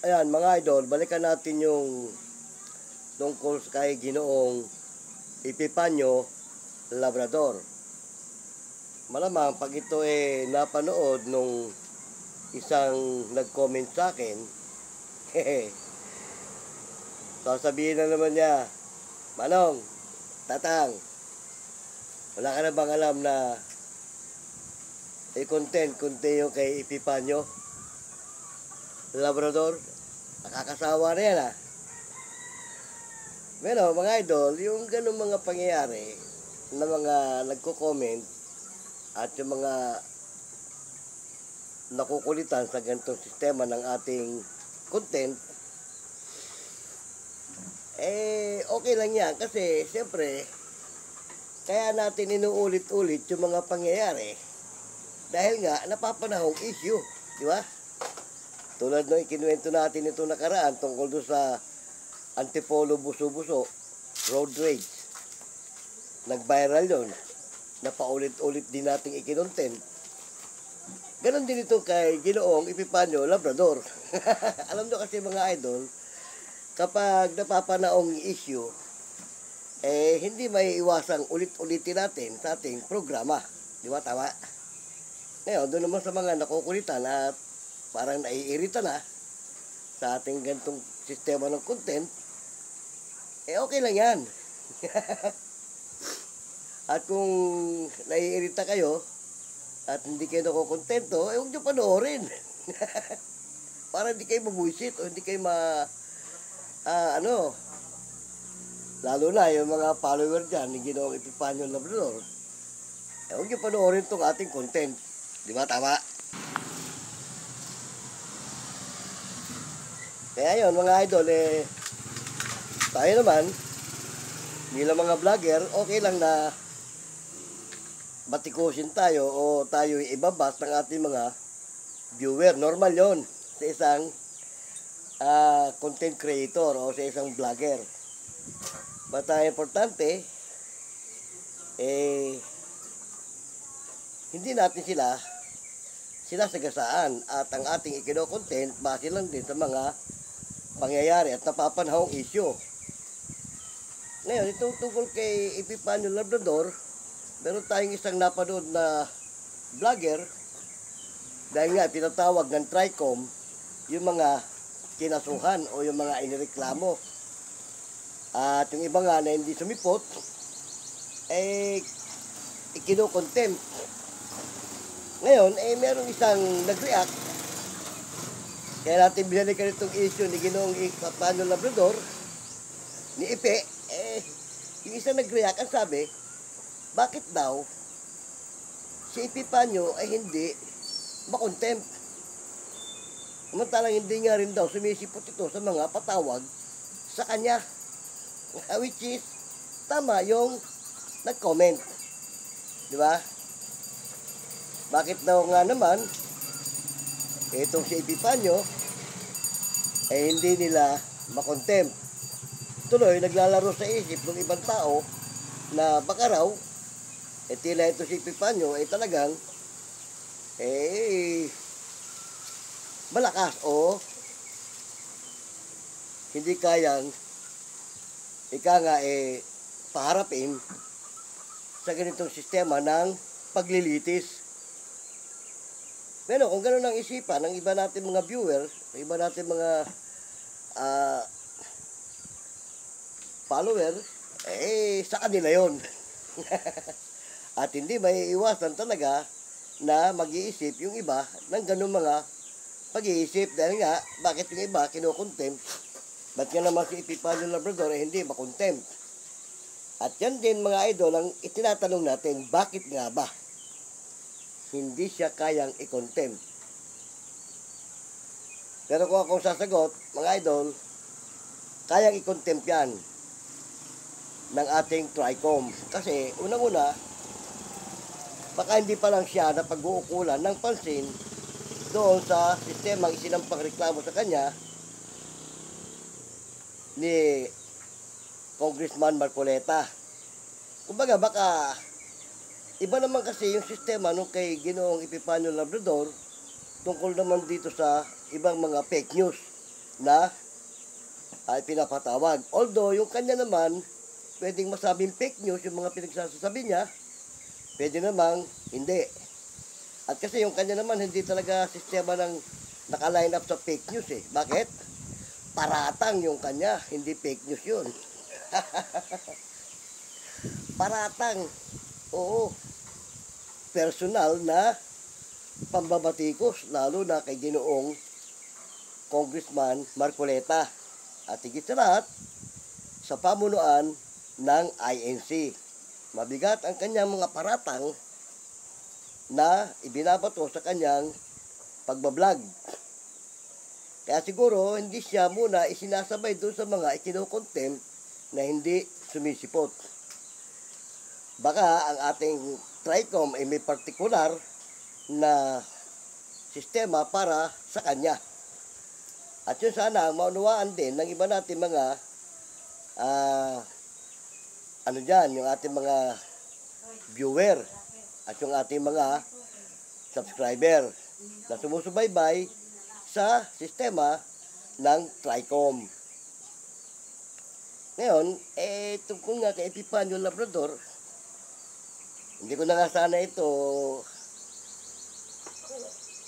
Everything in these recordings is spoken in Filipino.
Ayan mga idol, balikan natin yung tungkol kay Ginoong Epifanio Labrador. Malamang pag ito napanood nung isang nag-comment sa akin, sasabihin na naman niya, Manong, Tatang, wala ka na bang alam na content yung kay Epifanio Labrador? Nakakasawa na yan Pero mga idol, yung ganun mga pangyayari na mga nagko-comment at yung mga nakukulitan sa ganitong sistema ng ating content, okay lang yan kasi siyempre kaya natin inuulit-ulit yung mga pangyayari dahil nga napapanahong issue, di ba? Tulad ng ikinuwento natin ito nakaraan tungkol doon sa Antipolo Buso-Buso road rage. Nag-viral yun. Napaulit-ulit din nating ikinontent. Ganon din ito kay Ginoong Epifanio Labrador. Alam nyo kasi mga idol, kapag napapanaong issue, hindi may iwasang ulit-ulitin natin sa ating programa. Di ba? Tama? Ngayon, doon naman sa mga nakukulitan at parang naiirita na sa ating gantong sistema ng content, okay lang yan. At kung naiirita kayo at hindi kayo nakukontento, huwag nyo panoorin. Para hindi kayo mabuisit o hindi kayo lalo na yung mga follower dyan ni Ginoong Epifanio Labrador, huwag nyo panoorin itong ating content. Di ba? Tama? Kaya yun mga idol, tayo naman, bilang mga vlogger, okay lang na batikusin tayo o tayo ibabas ng ating mga viewer. Normal yon sa isang content creator o sa isang vlogger. But importante, hindi natin sila sinasagasaan at ang ating ikino-content base lang din sa mga pangyayari at napapanahong issue. Ngayon, itong tungkol kay Epifanio Labrador, meron tayong isang napanood na vlogger dahil nga pinatawag ng TRICOM yung mga kinasuhan o yung mga inireklamo. At yung iba nga na hindi sumipot, ikino-contempt. Ngayon, merong isang nag-react. Kaya natin binalikan itong issue ni Ginoong Epifanio Labrador, ni Epe, yung isang nag-react, ang sabi, bakit daw si Epifanio ay hindi makontempt? Samantalang hindi nga rin daw sumisipot ito sa mga patawag sa kanya. Which is, tama yung nag-comment. Di ba? Bakit daw nga naman, itong si Epifanio, hindi nila makontempt. Tuloy, naglalaro sa isip ng ibang tao na baka raw, tila ito si Epifanio ay talagang, malakas o hindi kayang, paharapin sa ganitong sistema ng paglilitis. Pero kung gano'n ang isipan ng iba natin mga viewers, ng iba natin mga follower, sa kanila yon. At hindi may iwasan talaga na mag-iisip yung iba ng gano'ng mga pag-iisip. Dahil nga, bakit yung iba kinokontempt? Ba't nga naman si Epifanio Labrador hindi makontempt? At yan din mga idol ang itinatanong natin, bakit nga ba hindi siya kayang i-contempt? Pero kung akong sasagot, mga idol, kayang i-contempt yan ng ating TRICOM. Kasi unang-una, baka hindi pa lang siya na pag-uukulan ng pansin doon sa sistemang isinampang reklamo sa kanya ni Congressman Marcoleta. Kumbaga baka iba naman kasi yung sistema nung kay Ginoong Epifanio Labrador tungkol naman dito sa ibang mga fake news. na ay pinapatawag. Although, yung kanya naman, pwedeng masabing fake news, yung mga pinagsasabi niya, pwede namang hindi. At kasi yung kanya naman, hindi talaga sistema ng naka-line up sa fake news eh. Bakit? Paratang yung kanya, hindi fake news yun. Paratang. Oo. Personal na pambabatikos, lalo na kay Ginoong Congressman Marcoleta. At higit sa lahat, sa pamunuan ng INC. Mabigat ang kanyang mga paratang na ibinabato sa kanyang pagbablog. Kaya siguro, hindi siya muna isinasabay doon sa mga ikinokontempt na hindi sumisipot. Baka ang ating TRICOM ay may partikular na sistema para sa kanya. At yun sana ang maunawaan din ng iba natin mga yung ating mga viewer at yung ating mga subscriber na sumusubaybay sa sistema ng TRICOM. Ngayon, tungkol nga kay Epifanio Labrador, hindi ko na nga sana ito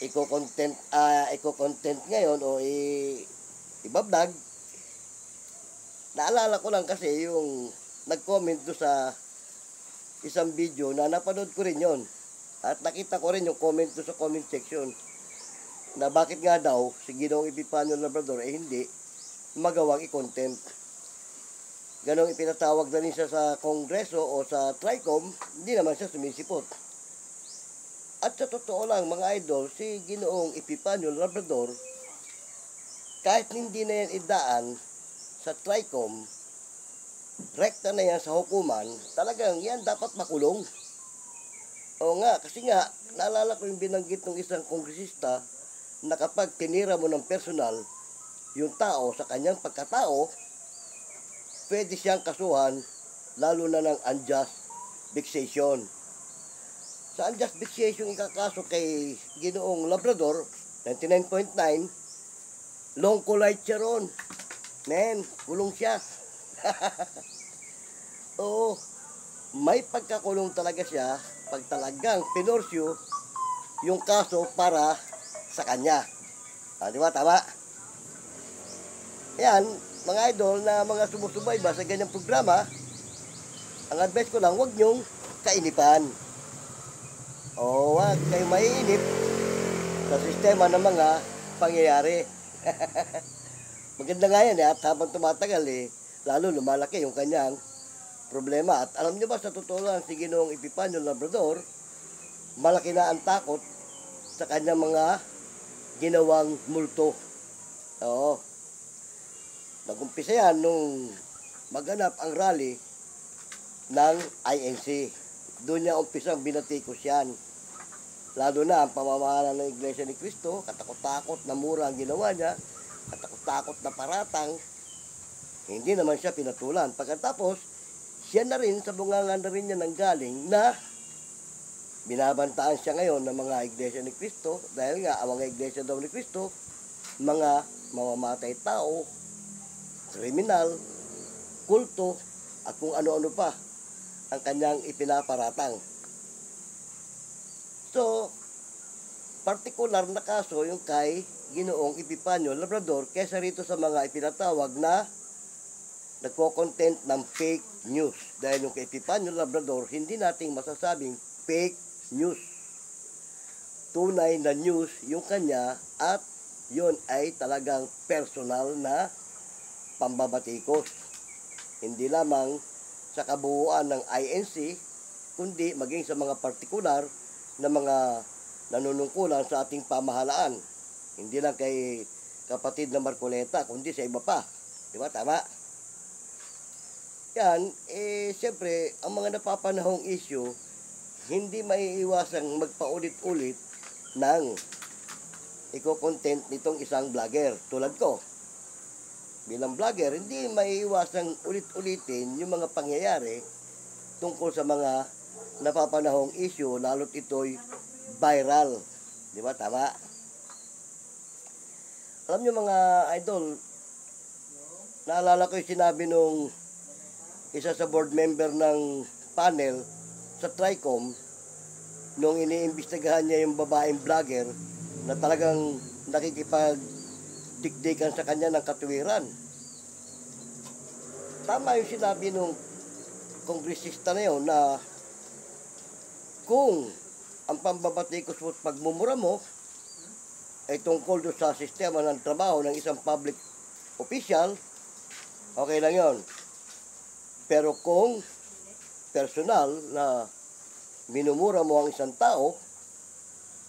i-content ngayon o i-vlog. Naalala ko lang kasi yung nag-comment do sa isang video na napanood ko rin yon. At nakita ko rin yung comment do sa comment section na bakit nga daw si Ginoong Epifanio Labrador hindi magawang i-content. Ganong ipinatawag na rin siya sa Kongreso o sa TRICOM, hindi naman siya sumisipot. At sa totoo lang mga idol, si Ginoong Epifanio Labrador, kahit hindi na yan idaan sa TRICOM, rekta na yan sa hukuman, talagang yan dapat makulong. O nga, kasi nga, naalala ko yung binanggit ng isang kongresista na kapag tinira mo ng personal yung tao sa kanyang pagkatao, pwede siyang kasuhan lalo na ng unjust vexation. Sa unjust vexation ikakaso kay Ginoong Labrador, 99.9, long collide siya ron. Men, kulong siya. Oo, may pagkakulong talaga siya pag talagang pinorsyo yung kaso para sa kanya. Di ba? Tama? Yan, mga idol na mga sumusubayba sa ganyang programa, ang advice ko lang, huwag nyong kainipan. O huwag kayo maiinip sa sistema ng mga pangyayari. Maganda nga yan at habang tumatagal lalo lumalaki yung kanyang problema. At alam nyo ba sa totoo lang, si Ginoong Epifanio Labrador, malaki na ang takot sa kanyang mga ginawang multo. Oo. Nag-umpisa yan nung maganap ang rally ng INC. Doon niya umpisang binatikos yan. Lalo na ang pamamahala ng Iglesia ni Cristo, katakot-takot na mura ang ginawa niya, katakot-takot na paratang, hindi naman siya pinatulan. Pagkatapos, siya na rin, sa bungangan na rin niya nanggaling na binabantaan siya ngayon ng mga Iglesia ni Cristo, dahil nga ang mga Iglesia daw ni Cristo, mga mamamatay tao, kriminal, kulto, at kung ano-ano pa ang kanyang ipinaparatang. So, partikular na kaso yung kay Ginoong Epifanio Labrador kesa rito sa mga ipinatawag na nagko-content ng fake news. Dahil yung kay Epifanio Labrador, hindi nating masasabing fake news. Tunay na news yung kanya at yun ay talagang personal na pambabatikos. Hindi lamang sa kabuuan ng INC, kundi maging sa mga partikular na mga nanunungkulan sa ating pamahalaan. Hindi lang kay kapatid na Marcoleta, kundi sa iba pa. Di ba? Tama? Yan, siyempre, ang mga napapanahong issue, hindi maiiwasang magpaulit-ulit ng iko-content nitong isang vlogger. Tulad ko, bilang vlogger, hindi maiiwasang ulit-ulitin yung mga pangyayari tungkol sa mga napapanahong issue, lalo't ito'y viral. Di ba? Tama? Alam nyo mga idol, Naalala ko yung sinabi nung isa sa board member ng panel sa TRICOM nung iniimbestigahan niya yung babaeng vlogger na talagang nakikipagdikdikan sa kanya ng katuwiran. Tama yung sinabi nung kongresista na yun na kung ang pambabatikos mo at pagmumura mo ay tungkol doon sa sistema ng trabaho ng isang public official, okay lang yon. Pero kung personal na minumura mo ang isang tao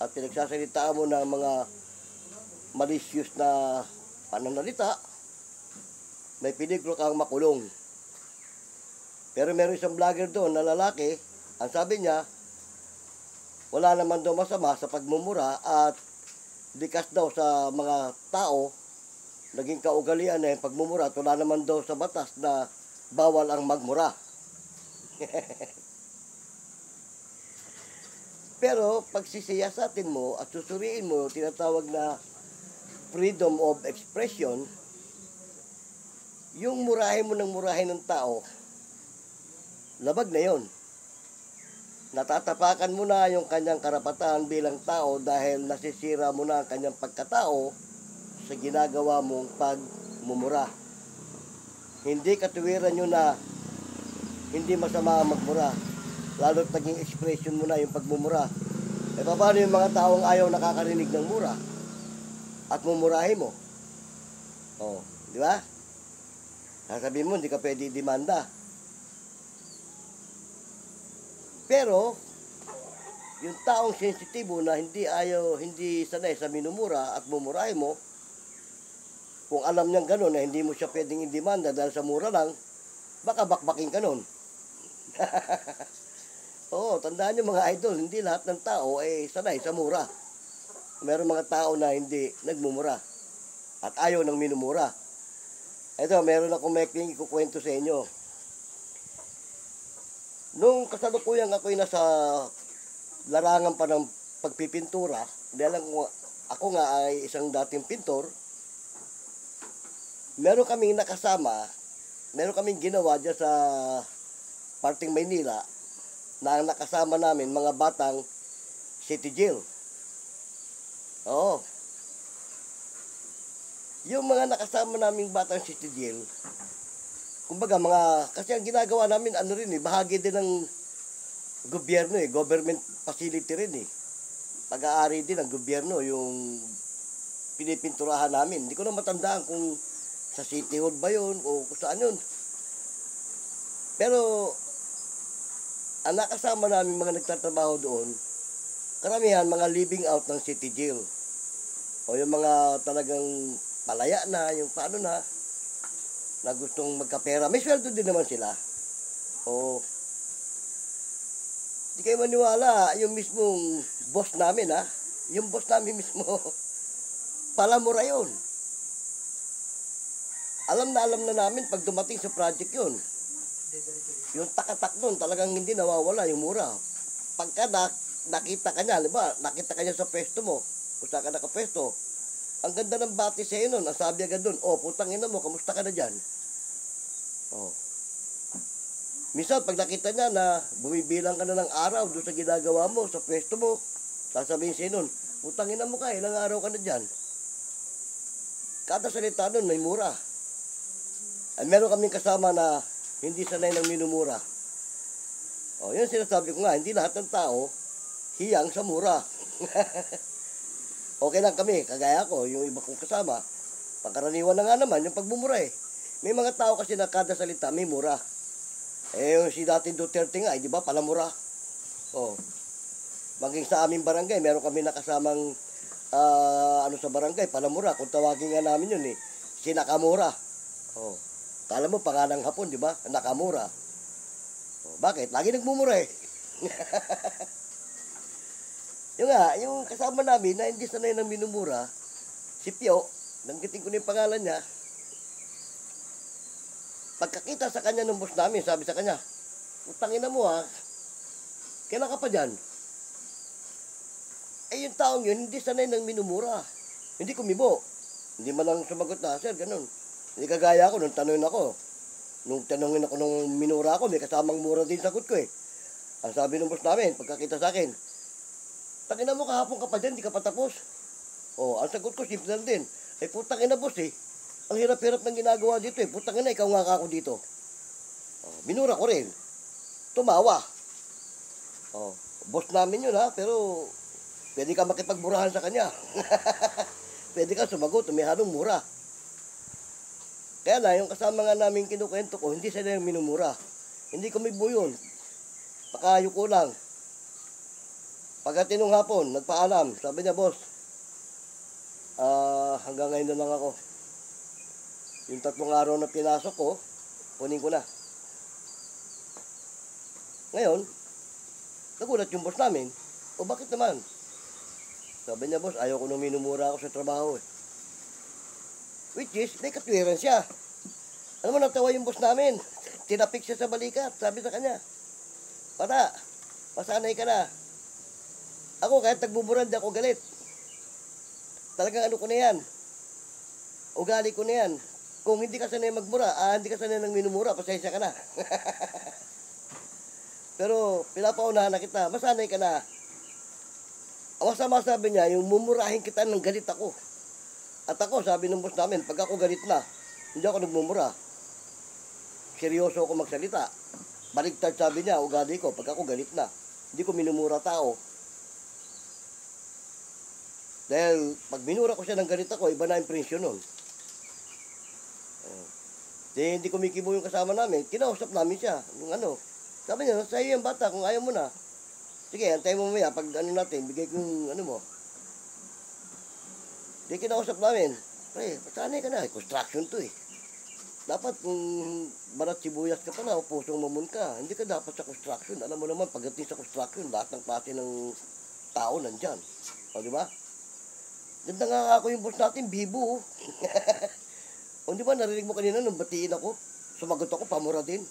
at pinagsasalitaan mo ng mga malicious na pananalita, may peligro kang makulong. Pero meron isang vlogger doon na lalaki, ang sabi niya, wala naman daw masama sa pagmumura at likas daw sa mga tao, naging kaugalian na yung pagmumura at wala naman daw sa batas na bawal ang magmura. Pero pagsisiyasatin mo at susuriin mo, tinatawag na freedom of expression, yung murahin mo ng murahin ng tao, labag na yon. Natatapakan mo na yung kanyang karapatan bilang tao dahil nasisira mo na ang kanyang pagkatao sa ginagawa mong pagmumura. Hindi katuwiran nyo na hindi masama ang magmura, lalo't naging expression mo na yung pagmumura. E paano yung mga taong ayaw nakakarinig ng mura at mumurahin mo? Oh, di ba? Sasabihin mo, hindi ka pwede demanda. Pero, yung taong sensitibo na hindi sanay sa minumura at mumurahin mo, kung alam niyang gano'n na hindi mo siya pwedeng i-demanda dahil sa mura lang, baka bakbaking ka nun. Oo, tandaan niyo mga idol, hindi lahat ng tao ay sanay sa mura. Meron mga tao na hindi nagmumura at ayaw ng minumura. Ito, meron akong maikling ikukwento sa inyo. Nung kasalukuyan ako'y nasa larangan pa ng pagpipintura, dahil ako nga ay isang dating pintor, meron kaming ginawa dyan sa parting Maynila na ang nakasama namin mga batang city jail. Oo. Yung mga nakasama naming batang city jail, kumbaga kasi ang ginagawa namin bahagi din ng gobyerno government facility rin Pag-aari din ng gobyerno yung pinipinturahan namin. Hindi ko na matandaan kung sa City Hall ba yun o kung saan yun. Pero ang nakasama namin mga nagtatrabaho doon, karamihan mga living out ng city jail. O yung mga talagang palaya na, yung paano na gustong magkapera. May sweldo din naman sila. O, di kayo maniwala, yung mismong boss namin yung boss namin mismo, palamura yun. Alam na namin pag dumating sa project yun. Yung takatak nun, talagang hindi nawawala yung mura. Pagka nakita ka niya, nakita ka niya sa pwesto mo, kung saan ka nakapwesto, ang ganda ng bati sa'yo nun, ang sabi agad dun, putang ina mo, kamusta ka na dyan? Minsan, pag nakita niya na bumibilang ka na ng araw doon sa ginagawa mo, sa pwesto mo, sasabihin siya nun, putang ina mo ka, ilang araw ka na dyan? Kada salita nun, may mura. Ay, meron kaming kasama na hindi sanay ng minumura. Yun sinasabi ko nga, hindi lahat ng tao hiyang sa mura. Okay lang kami, kagaya ko, yung iba kong kasama, pagkaraniwan na nga naman, yung pagmumura May mga tao kasi na kada salita may mura. Yung si dating Duterte nga, di ba, palamura. Maging sa aming barangay, meron kami nakasamang sa barangay, palamura. Kung tawagin nga namin yun si Nakamura. Kala mo, pangalang Hapon, di ba? Nakamura. Bakit? Lagi nagmumura yung kasama namin na hindi sanay ng minumura, si Pio, nanggitin ko na yung pangalan niya, pagkakita sa kanya ng boss namin, sabi sa kanya, utangin na mo kailan ka pa dyan? Yung taong yun, hindi sanay ng minumura. Hindi kumibo. Hindi man lang sumagot na, sir, ganun. Hindi kagaya ako, nung tanungin ako nung minura ako, may kasamang mura din sagot ko eh. Ang sabi ng boss namin, pagkakita sa akin, tangina mo kahapon ka pa dyan, di ka pa tapos. Ang sagot ko, simple lang din. Putang ina boss eh. Ang hirap-hirap ng ginagawa dito eh. Putang ina, ikaw nga ka ako dito. Minura ko rin. Tumawa. Boss namin yun ha, pero pwede ka makipagburahan sa kanya. Pwede ka sumagot, may halong mura. Kaya na, yung kasama nga namin kinukwento ko, hindi sila yung minumura. Hindi kami buyon. Pakayo ko lang. Pagdating nung hapon, nagpaalam. Sabi niya, boss, hanggang ngayon na lang ako. Yung 3 araw na pinasok ko, kunin ko na. Ngayon, nagulat yung boss namin. Bakit naman? Sabi niya, boss, ayaw ko nung minumura ako sa trabaho eh. Which is, may katwiran siya. Alam mo, natawa yung boss namin. Tinapik siya sa balikat. Sabi sa kanya, Pata, masanay ka na. Ako, kahit nagbubura, di ako galit. Talagang ano ko na yan. Ugali ko na yan. Kung hindi ka sanay magbura, hindi ka sanay ng minumura, pasensya ka na. Pero, pinapaunahan na kita, masanay ka na. Ang masama sabi niya, yung mumurahin kita ng galit ako. At ako, sabi ng boss namin, pag ako galit na, hindi ako nagmumura. Seryoso ako magsalita. Baligtad sabi niya, ugali ko, pag ako galit na, hindi ko minumura tao. Dahil, pag minura ko siya ng galit ako, iba na impresyon nun. Hindi kumikibo yung kasama namin, kinausap namin siya. Sabi niya, sa'yo yung bata, kung ayaw mo na. Sige, antay mo mamaya, pag natin, bigay ko yung mo. Di kinausap namin, pre, sanay ka na, construction to eh. Dapat kung barat sibuyas ka pala o pusong mamon ka, hindi ka dapat sa construction. Alam mo naman, pagdating sa construction, lahat ng klase ng tao nandyan. Di ba? Ganda nga ako yung boss natin, bibo. Di ba, narinig mo kanina nung batiin ako, sumagot ako, pamura din.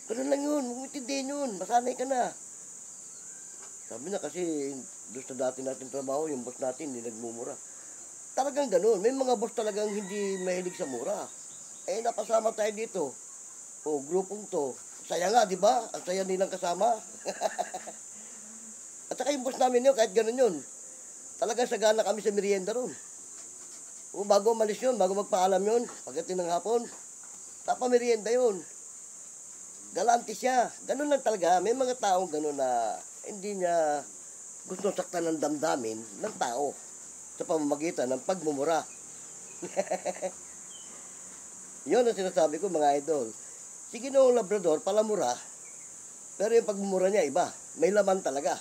Ganun lang yun, humitindihin yun, masanay ka na. Sabi na kasi, doon sa dati natin trabaho, yung boss natin, hindi nagmumura. Talagang ganun, may mga boss talagang hindi mahilig sa mura. Napasama tayo dito. Grupong to. Saya nga, di ba? Ang saya nilang kasama. At saka yung boss namin yun, kahit ganun yun. Talagang sagana kami sa merienda ron. Bago umalis yun, bago magpaalam yun, pagdating ng hapon, merienda yun. Galante siya. Ganun lang talaga. May mga taong ganun na hindi niya gusto saktan ng damdamin ng tao sa pamamagitan ng pagmumura. Yun ang sinasabi ko mga idol. Si Ginoong Labrador, palamura, pero yung pagmumura niya iba. May laman talaga.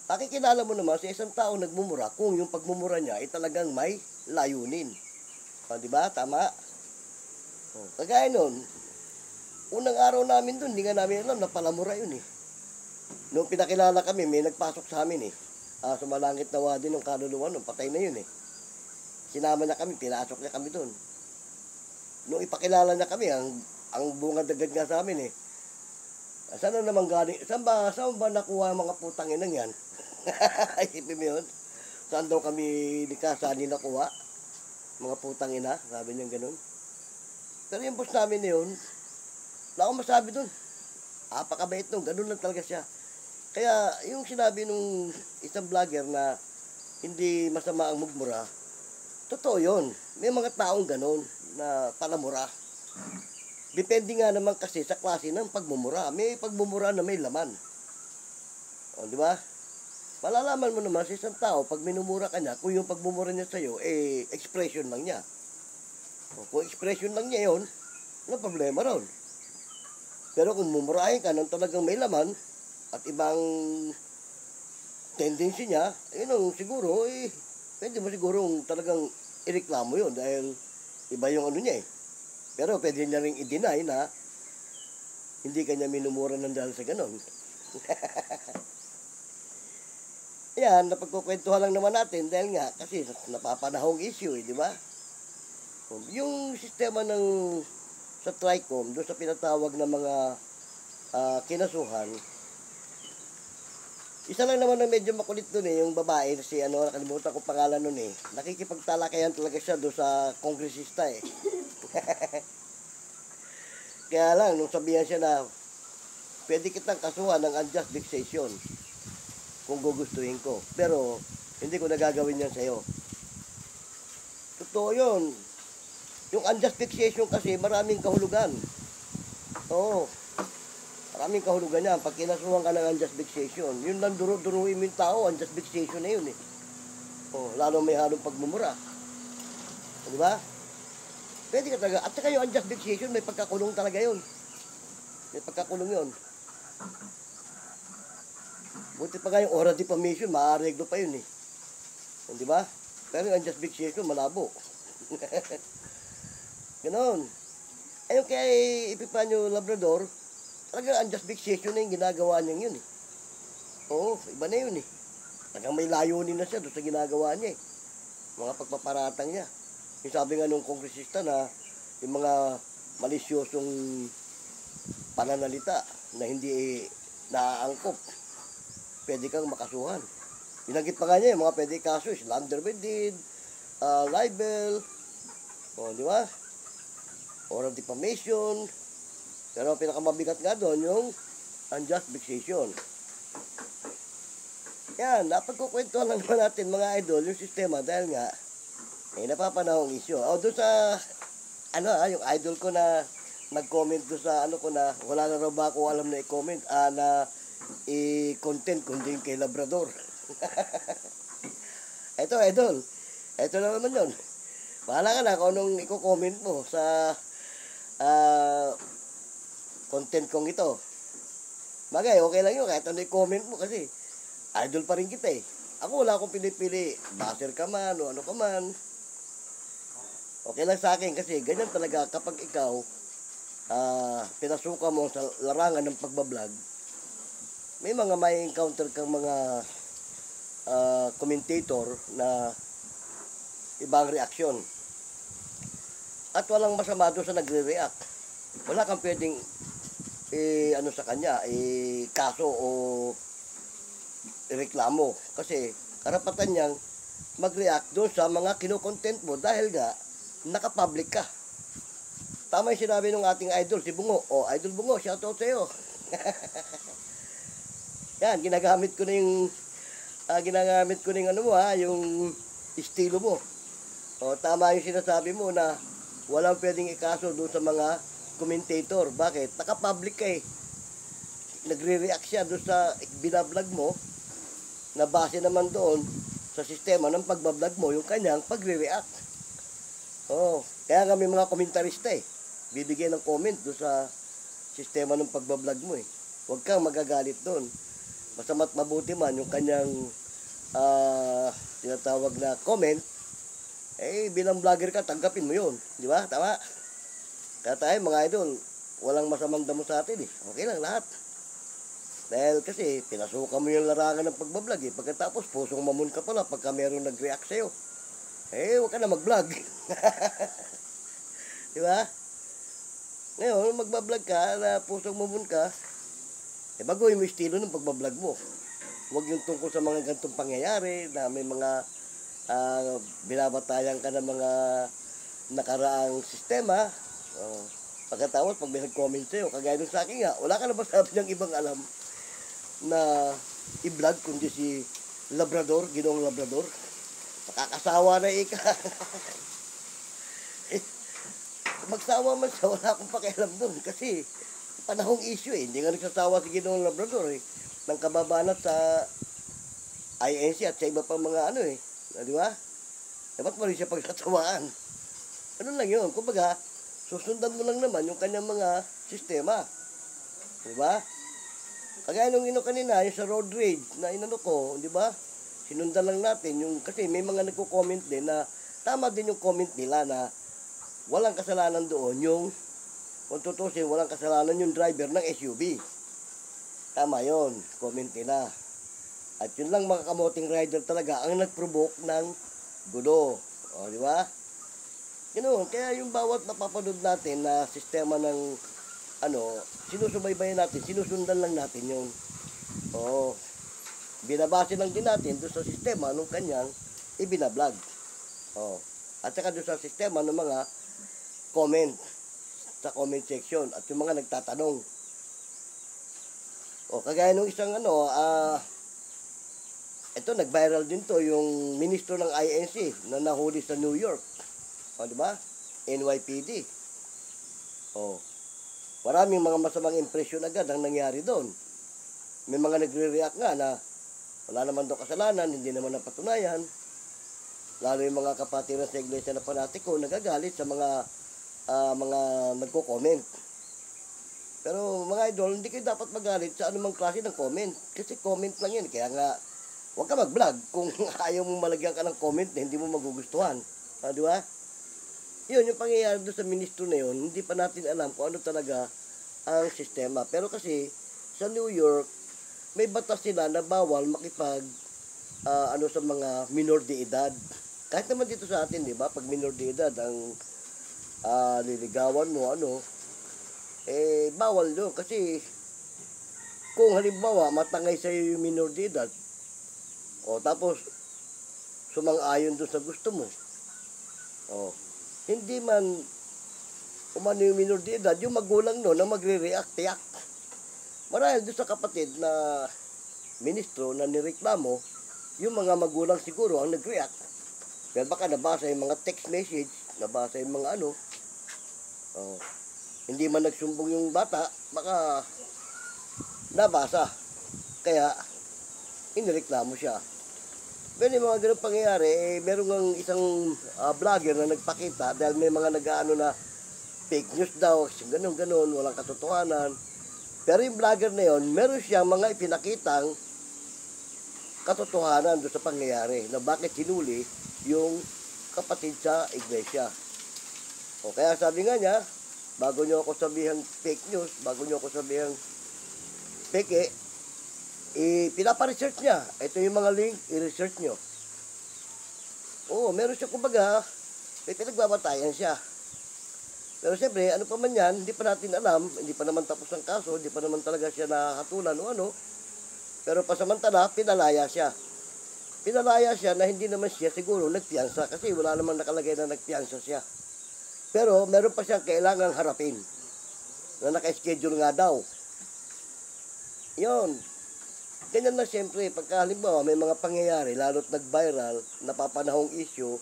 Pakikilala mo naman sa isang tao nagmumura kung yung pagmumura niya ay talagang may layunin. Diba? Tama? Kagaya nun, unang araw namin dun, hindi nga namin alam na palamura yun eh. Noong pinakilala kami, may nagpasok sa amin eh. Sumalangit na wadi ng kaluluwa nun, patay na yun eh. Sinama niya kami, pinasok niya kami dun. Noong ipakilala niya kami, ang bunga dagad nga sa amin eh. Saan na naman galing? Saan ba nakuha ang mga putang inang yan? Isipin mo yun? Saan daw kami saan nakuha? Mga putang ina, sabi niya ganun. Pero yung boss namin na yun, wala akong masabi dun. Apakabait nung, ganun lang talaga siya. Kaya yung sinabi nung isang vlogger na hindi masama ang mugmura, totoo yun. May mga taong ganun na palamura. Depende nga naman kasi sa klase ng pagmumura. May pagmumura na may laman. Di ba? Malalaman mo naman sa isang tao, pag minumura ka niya, kung yung pagmumura niya sa'yo, expression lang niya. Kung expression lang niya yun, ano problema ron? Pero kung mumurahin ka ng talagang may laman, at ibang tendency niya, siguro, pwede mo siguro talagang ireklamo yun, dahil iba yung ano niya eh. Pero pwede niya rin i-deny na hindi kanya minumura ng dahil sa ganon. Yan, napagkukwentuhan lang naman natin dahil nga kasi napapanahong issue di ba? Yung sistema sa TRICOM, doon sa pinatawag na mga kinasuhan, Isa lang naman na medyo makulit dun yung babae, si nakalimutan ko pangalan nun Nakikipagtalakayan talaga siya doon sa kongresista Kaya lang, nung sabihan siya na, pwede kitang kasuhan ng unjust vexation kung gugustuhin ko. Pero, hindi ko nagagawin yan sa'yo. Totoo yun. Yung unjust vexation kasi, maraming kahulugan. Oo. Maraming kahulugan yan. Pag kinasuhan ka ng unjust vexation, yun lang duro-duruin mo yung tao, unjust vexation na yun lalo may halong pagmumura. Di ba? Pwede ka talaga. At saka yung unjust vexation, may pagkakulong talaga yun. May pagkakulong yun. Buti pa nga yung oral defamation, maareglo pa yun Di ba? Pero yung unjust vexation, malabo. Ganon. Ayun kay Epifanio Labrador, talaga unjust vexation na yung ginagawa niya yun Oo, iba na yun Talagang may layunin na siya doon sa ginagawa niya Mga pagpaparatang niya. Yung sabi nga nung kongresista na yung mga malisyosong pananalita na hindi naaangkop, pwede kang makasuhan. Binanggit pa nga niya yung mga pwede kaso, slander with deed, libel, di ba? Oral defamation. Pero pinakamabigat nga doon yung unjust vexation. Yan, napagkukwentuhan lang naman natin mga idol yung sistema dahil nga napapanahong issue. Doon sa yung idol ko na nag-comment doon sa ko na wala na raw ba ako alam na i-comment na i-content kundi yung kay Labrador. Ito idol. Ito na naman yun. Bahala ka na kung anong i-comment mo sa content kong ito. Bagay, okay lang yun kahit ano i-comment mo kasi idol pa rin kita Ako wala akong pinipili. Baser ka man o ano ka man. Okay lang sa akin kasi ganyan talaga kapag ikaw pinasuka mo sa larangan ng pagbablog, may mga may encounter kang mga commentator na ibang reaksyon. At walang masama doon sa nagre-react. Wala kang pwedeng sa kanya, kaso o reklamo. Kasi karapatan niyang mag-react doon sa mga kinokontent mo dahil nga nakapublic ka. Tama yung sinabi ng ating idol, si Bungo. Idol Bungo, shoutout sa'yo. Yan, ginagamit ko na yung yung estilo mo. Tama yung sinasabi mo na walang pwedeng ikaso doon sa mga commentator. Bakit? Naka-public ka Nagre-react siya doon sa binablog mo na base naman doon sa sistema ng pagbablog mo yung kanyang pagre-react. Kaya kami mga komentarista bibigyan ng comment doon sa sistema ng pagbablog mo Huwag kang magagalit doon. Masama't mabuti man yung kanyang tinatawag na comment, bilang vlogger ka, tanggapin mo yun. Di ba? Tama? Kaya tayo mga idol, walang masamang damo sa atin Okay lang lahat. Dahil kasi, pinasukan mo yung larangan ng pagbablog Pagkatapos, pusong mamun ka pala pagka mayroong nag-react sa'yo. Huwag ka na mag-vlog. Di ba? Ngayon, magbablog ka, na pusong mamun ka, baguhin mo yung estilo ng pagbablog mo. Huwag yung tungkol sa mga ganitong pangyayari na may mga binabatayan ka ng mga nakaraang sistema. Pagkatapos, pag may nag-comment sa'yo, kagaya nung sa akin nga, wala ka na masabi ng ibang alam na i-vlog kundi si Labrador, Ginoong Labrador. Makakasawa na ika. Magsawa man siya, wala akong pakialam doon kasi panahong issue hindi nga nagsasawa si Ginoong Labrador ng kababanat sa INC at sa iba pang mga di ba? Dapat mo rin siya pagsasawaan. Ano lang yun, kumbaga susundan mo lang naman yung kanyang mga sistema. Di ba? Kagaya nung kanina, yung sa road rage na ko, di ba? Sinundan lang natin yung, kasi may mga nagko-comment din na tama din yung comment nila na walang kasalanan doon yung, kung tutusin, walang kasalanan yung driver ng SUV. Tama yon, comment nila. At yun lang mga kamoting rider talaga ang nag-provoke ng gulo. Di ba? Ganoon, kaya yung bawat napapanood natin na sistema ng sinusubaybayan natin, sinusundan lang natin yung binabase lang din natin doon sa sistema nung kanyang ibinablog. Oh. At saka doon sa sistema ng mga comment sa comment section at yung mga nagtatanong. O kagaya nung isang ito nag-viral din to yung ministro ng INC na nahuli sa New York. O di ba? NYPD. O. Maraming mga masamang impresyon agad ang nangyari doon. May mga nagre-react nga na wala naman daw kasalanan, hindi naman napatunayan. Lalo yung mga kapatiran sa iglesia na panatiko nagagalit sa mga nagko-comment. Pero mga idol, hindi kayo dapat magalit sa anumang klase ng comment. Kasi comment lang yan. Kaya nga, huwag ka mag-vlog kung ayaw mong malagyan ka ng comment na hindi mo magugustuhan. Di ba? Yun, yung pangyayari doon sa ministro na yun, hindi pa natin alam kung ano talaga ang sistema. Pero kasi, sa New York, may batas sila na bawal makipag sa mga minor de edad. Kahit naman dito sa atin, di ba? Pag minor de edad, ang liligawan mo, bawal doon. Kasi, kung halimbawa, matangay sa'yo yung minor de edad, o tapos, sumang-ayon doon sa gusto mo, hindi man umano yung minor de edad, yung magulang no, na magre-react-tiyak. Marahil doon sa kapatid na ministro na nireklamo, yung mga magulang siguro ang nag-react. Dahil baka nabasa yung mga text message, nabasa yung mga hindi man nagsumbong yung bata, baka nabasa. Kaya, inireklamo siya. Pero yung mga ganun pangyayari, meron ng isang vlogger na nagpakita dahil may mga nag-ano na fake news daw, ganun-ganun, walang katotohanan. Pero yung vlogger na yon, meron siyang mga ipinakitang katotohanan doon sa pangyayari na bakit hinuli yung kapatid sa iglesia. O kaya sabi nga niya, bago nyo ako sabihan fake news, bago nyo ako sabihan peke, pinapa-research niya. Ito yung mga link, i-research nyo. Oo, meron siya kumbaga, may pinagbabatayan siya. Pero siyempre, ano pa man yan, hindi pa natin alam, hindi pa naman tapos ang kaso, hindi pa naman talaga siya nahatulan o ano. Pero pasamantala, pinalaya siya. Pinalaya siya na hindi naman siya siguro nagpiyansa kasi wala namang nakalagay na nagpiyansa siya. Pero meron pa siyang kailangang harapin na naka-schedule nga daw. Yun. Ganyan na siyempre, pagka halimbawa may mga pangyayari, lalo't nag-viral, napapanahong issue,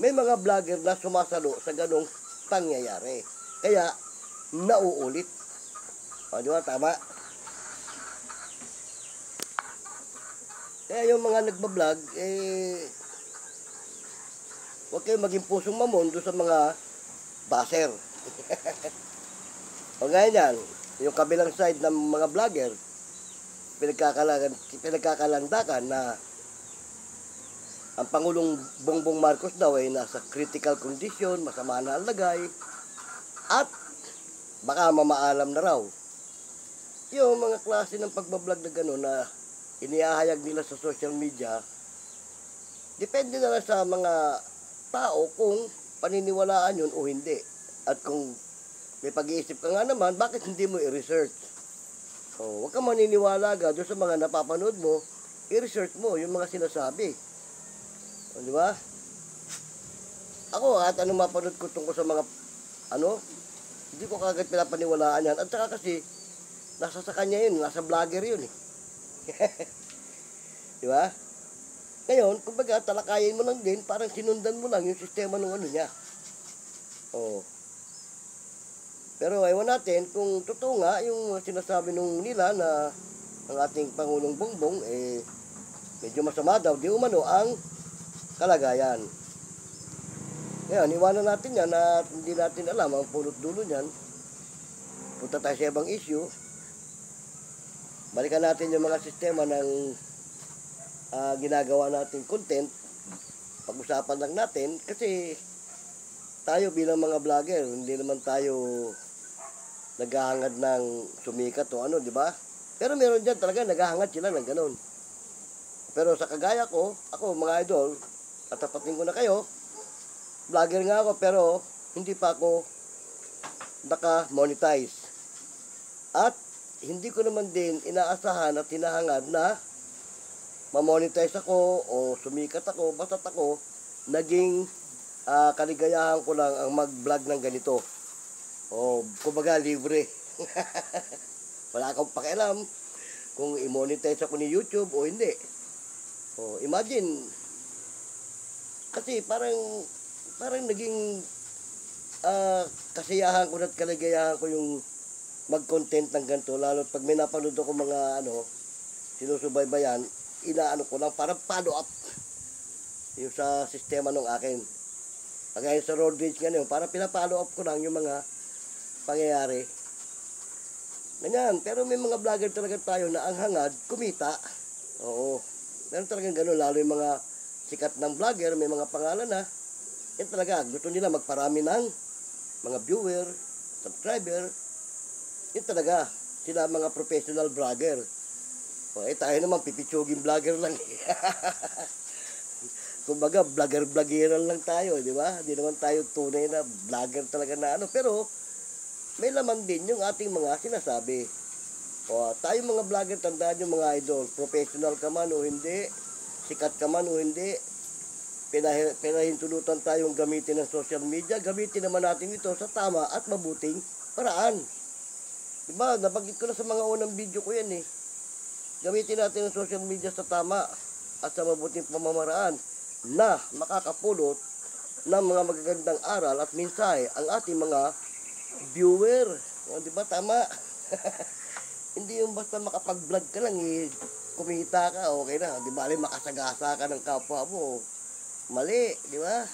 may mga vlogger na sumasalo sa ganong pangyayari. Kaya, nauulit. O, di ba? Tama. Kaya yung mga nagbablog, huwag kayong maging pusong mamon doon sa mga baser. O ngayon yan, yung kabilang side ng mga vlogger, pinagkakalandakan na ang Pangulong Bongbong Marcos daw ay nasa critical condition, masama na ang lagay, at baka mamaalam na raw. Yung mga klase ng pagbablog na gano'n na iniahayag nila sa social media, depende na lang sa mga tao kung paniniwalaan yun o hindi. At kung may pag-iisip ka nga naman, bakit hindi mo i-research? O, huwag kang maniniwala doon sa mga napapanood mo, i-research mo yung mga sinasabi. O, di ba? Ako, at anong mapanood ko tungkol sa mga, hindi ko kagad pinapaniwalaan yan. At saka kasi, nasa sa kanya yun, nasa vlogger yun eh. Di ba? Ngayon, kumbaga, talakayin mo lang din, parang sinundan mo lang yung sistema ng niya. O. Pero ewan natin kung totoo nga yung sinasabi nung nila na ang ating Pangulong Bongbong, medyo masama daw, di umano ang kalagayan. Ngayon, iwanan natin yan at hindi natin alam ang punot dulo niyan. Punta tayo sa ibang issue. Balikan natin yung mga sistema ng ginagawa natin content. Pag-usapan lang natin kasi tayo bilang mga vlogger, hindi naman tayo naghahangad ng sumikat o di ba? Pero meron dyan talaga naghahangad sila ng ganun. Pero sa kagaya ko, ako mga idol, tatapatin ko na kayo, vlogger nga ako pero hindi pa ako naka-monetize. At hindi ko naman din inaasahan at hinahangad na mamonetize ako o sumikat ako, basta't ako, naging kaligayahan ko lang ang mag-vlog ng ganito. O, kumbaga, libre. Wala akong pakialam kung i-monetize ako ni YouTube o hindi. O, imagine, kasi parang naging kasiyahan ko at kaligayahan ko yung mag-content ng ganito, lalo pag may napanood ako mga sinusubaybayan, inaano ko lang, parang follow up yung sa sistema ng akin. Kagaya sa road rage nga parang pinapollow up ko lang yung mga pangyayari. Ganyan, pero may mga vlogger talaga tayo na ang hangad, kumita. Oo, meron talagang gano'n, lalo yung mga sikat ng vlogger, may mga pangalan na, yan talaga, gusto nila magparami ng mga viewer, subscriber, yun talaga, sila mga professional vlogger. O, tayo naman, pipitsuging vlogger lang. Kumbaga, vlogger-vloggeran lang tayo, di ba? Hindi naman tayo tunay na vlogger talaga na pero may laman din yung ating mga sinasabi. O, tayo mga vlogger, tandaan yung mga idol, professional ka man o hindi, sikat ka man o hindi, pinahintulutan tayong gamitin ng social media, gamitin naman natin ito sa tama at mabuting paraan. Diba, nabanggit ko na sa mga unang video ko yan Gamitin natin ang social media sa tama at sa mabuting pamamaraan na makakapulot ng mga magagandang aral at mensahe ang ating mga viewer. O, diba, tama? Hindi yung basta makapag-vlog ka lang, kumita ka, okay na. Di ba, makasagasa ka ng kapwa mo. Mali, di ba?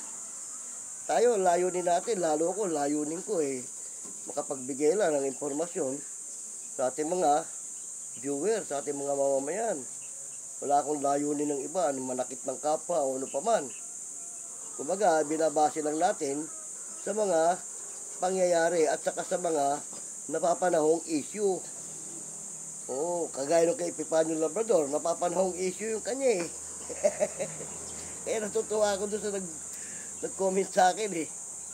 Tayo, layunin natin, lalo ko, layunin ko makapagbigay lang ng impormasyon sa ating mga viewers, sa ating mga mamamayan. Wala akong layunin ng iba, manakit ng kapwa o ano paman. Kumbaga, binabase lang natin sa mga pangyayari at saka sa mga napapanahong issue. Oo, kagaya nung kay Epifanio Labrador, napapanahong issue yung kanya Kaya natutuwa ako doon sa nag-comment sa akin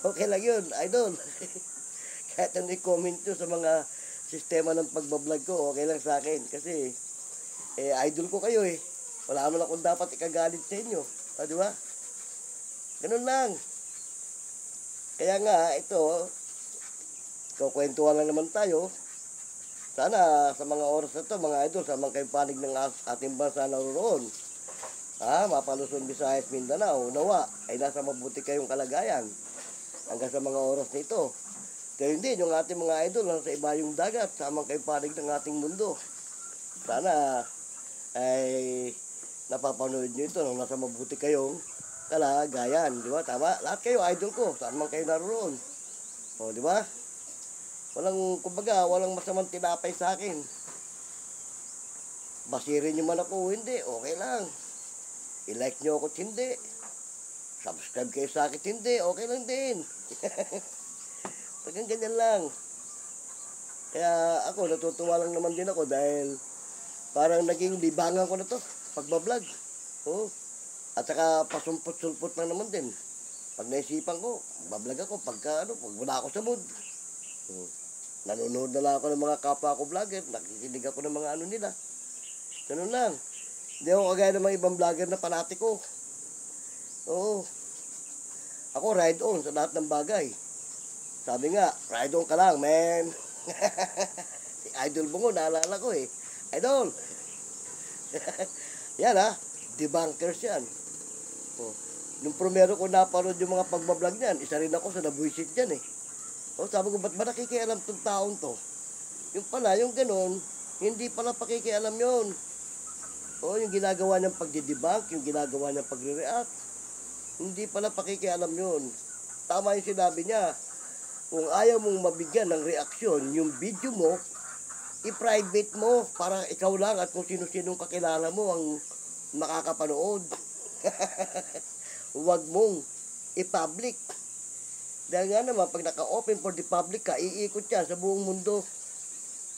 Okay lang yun, idol. Kahit ang i-comment nyo sa mga sistema ng pagbablog ko, okay lang sa akin. Kasi, idol ko kayo Wala naman akong dapat ikagalit sa inyo. Di ba? Ganun lang. Kaya nga, ito, kukwentuhan lang naman tayo. Sana sa mga oras na ito, mga idol, sa mga kaipanig ng ating bansa naroon, Mapalusong Visayas, Mindanao, nawa, ay nasa mabuti kayong kalagayan hanggang sa mga oras nito. Kaya hindi, yung ating mga idol nasa ibayong dagat, sa mga kaipanig ng ating mundo. Sana ay napapanood nyo ito nung nasa mabuti kayong kalagayan. Di ba? Tama? Lahat kayo, idol ko, saan man kayo naroon. O, di ba? Walang masamang tinapay sa akin. Basirin nyo man ako, hindi, okay lang. I-like nyo ako, hindi. Subscribe kayo sa akin, hindi, okay lang din. Tagang ganyan lang. Kaya ako, natutuwa lang naman din ako dahil parang naging libangan ko na to, pagbablog. At saka pasumpot-sulpot lang naman din. Pag naisipan ko, bablog ako, pag wala ako sa mood. Nanonood na lang ako ng mga kapwa ko vlogger, nakikinig ako ng mga nila. Ganun lang. Hindi ako kagaya ng mga ibang vlogger na panatiko. Oo. Ako ride on sa lahat ng bagay. Sabi nga, ride on ka lang, man. Si Idol Bungo, naalala ko Idol. Yan debunkers yan. Nung primero ko napanood yung mga pagbablog niyan, isa rin ako sa nabuisit yan sabi ko, ba't ba nakikialam tong taong to? Yung pala, yung ganun, hindi pala pakikialam yun. Yung ginagawa niyang pagdidebunk, yung ginagawa niyang pagre-react, hindi pala pakikialam yun. Tama yung sinabi niya. Kung ayaw mong mabigyan ng reaksyon, yung video mo, i-private mo para ikaw lang at kung sino-sinong kakilala mo ang makakapanood. Huwag mong i-public. Dahil nga naman, pag naka-open for the public ka, iikot yan sa buong mundo.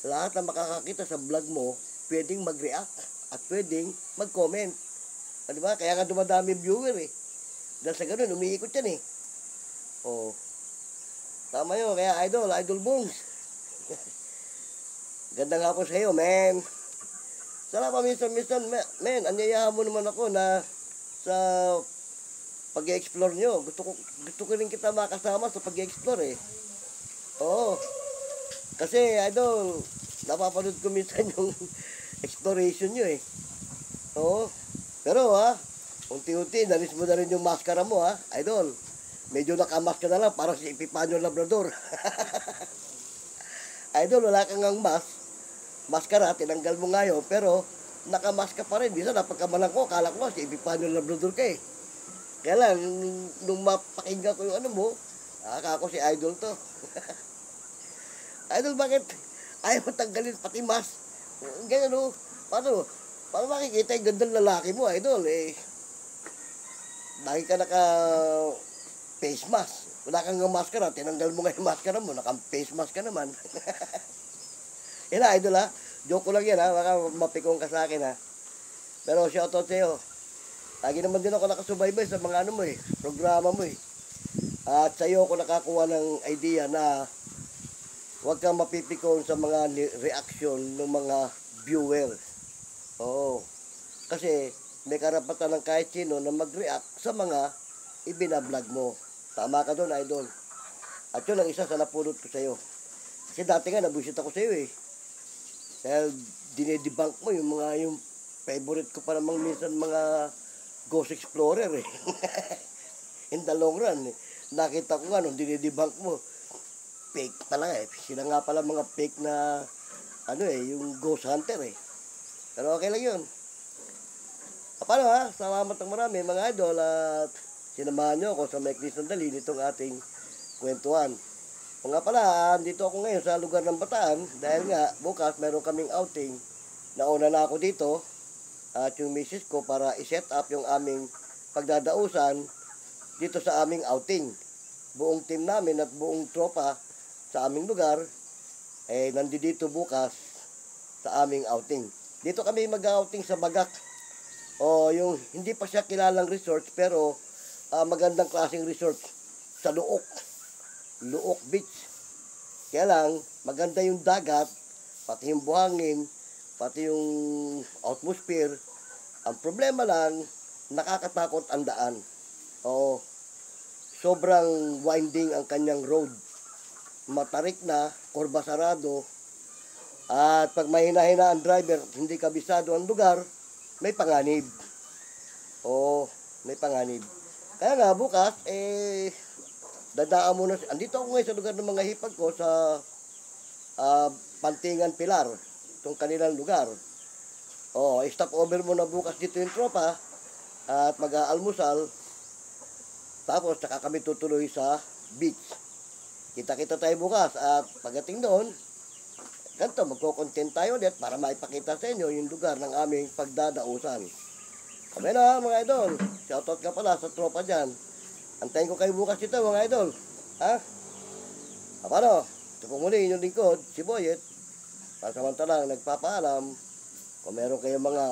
Lahat na makakakita sa vlog mo, pwedeng mag-react at pwedeng mag-comment. Diba? Kaya nga dumadami viewer Dahil sa ganun, umiikot yan Tama yun. Kaya Idol Bungs. Ganda nga po sa iyo, man. Salamat minsan-minsan, men, anyayahan mo naman ako na sa pag-explore nyo. Gusto ko rin kita makasama sa pag-explore eh. Oo. Kasi, idol, napapanood ko minsan yung exploration nyo eh. Oo. Pero unti-unti, nalis mo na rin yung maskara mo idol. Medyo nakamask ka na lang, parang si Epipanyo Labrador. Idol, wala kang ang maskara, tinanggal mo ngayon, pero nakamask ka pa rin. Bisa napagkamalang ko, kala ko si Epipanyo Labrador ka eh. Kaya lang, nung mapakinggan ko yung ano mo, akala ko si Idol to. Idol, bakit ayaw mo tanggalin pati mask? Ganyan o, paano makikita yung gandang lalaki mo, Idol? Lagi ka naka face mask. Wala kang maskara, tinanggal mo nga yung maskara mo, naka-face mask ka naman. Yan Idol joke ko lang yan baka mapikong ka sa akin Pero shoutout sa'yo. Lagi naman din ako nakasubaybay sa mga ano mo programa mo At sa'yo ako nakakuha ng idea na huwag kang mapipikon sa mga reaction ng mga viewers. Oo. Kasi may karapatan ng kahit sino na mag-react sa mga ibinablog mo. Tama ka doon, Idol. At yun ang isa sa napulot ko sa'yo. Kasi dati nga, nabuisit ako sa'yo Dahil dinedebunk mo yung favorite ko pa namang minsan mga Ghost Explorer In the long run nakita ko nga nung dinedebunk mo, fake pala Sila nga pala mga fake na yung Ghost Hunter Pero okay lang yun. Paano salamat ng marami mga idol at sinamahan nyo ako sa maikli sandali nitong ating kwentuhan. O nga pala, dito ako ngayon sa lugar ng Bataan dahil nga bukas meron kaming outing. Nauna na ako dito at yung misis ko para i-set up yung aming pagdadausan dito sa aming outing. Buong team namin at buong tropa sa aming lugar nandito bukas sa aming outing. Dito kami mag-outing sa Bagak. Yung hindi pa siya kilalang resort pero magandang klaseng resort sa Luok Beach. Kaya lang, maganda yung dagat, pati yung buhangin, pati yung atmosphere. Ang problema lang, nakakatakot ang daan. Sobrang winding ang kanyang road. Matarik na, kurba sarado. At pag mahina-hina ang driver, hindi kabisado ang lugar, may panganib. May panganib. Kaya nga, bukas, dadaan muna. Andito ako ngayon sa lugar ng mga hipag ko sa Pantingan Pilar. Itong kanilang lugar. Stop over muna bukas dito yung tropa at mag-aalmusal. Tapos, saka kami tutuloy sa beach. Kita-kita tayo bukas at pagdating doon, ganito, magko-content tayo ulit para maipakita sa inyo yung lugar ng aming pagdadausan. Kami na mga idol. Shoutout ka pala sa tropa dyan. Antayin ko kayo bukas dito mga idol. Paano? Ito po muli inyong lingkod, si Boyet. Pasamantalang nagpapaalam. Kung meron kayong mga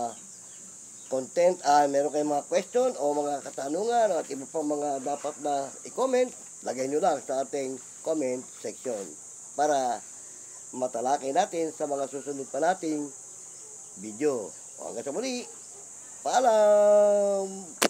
content, meron kayong mga question o mga katanungan at iba pang mga dapat na i-comment, lagay nyo lang sa ating comment section para matalakay natin sa mga susunod pa nating video. Hanggang sa muli, paalam!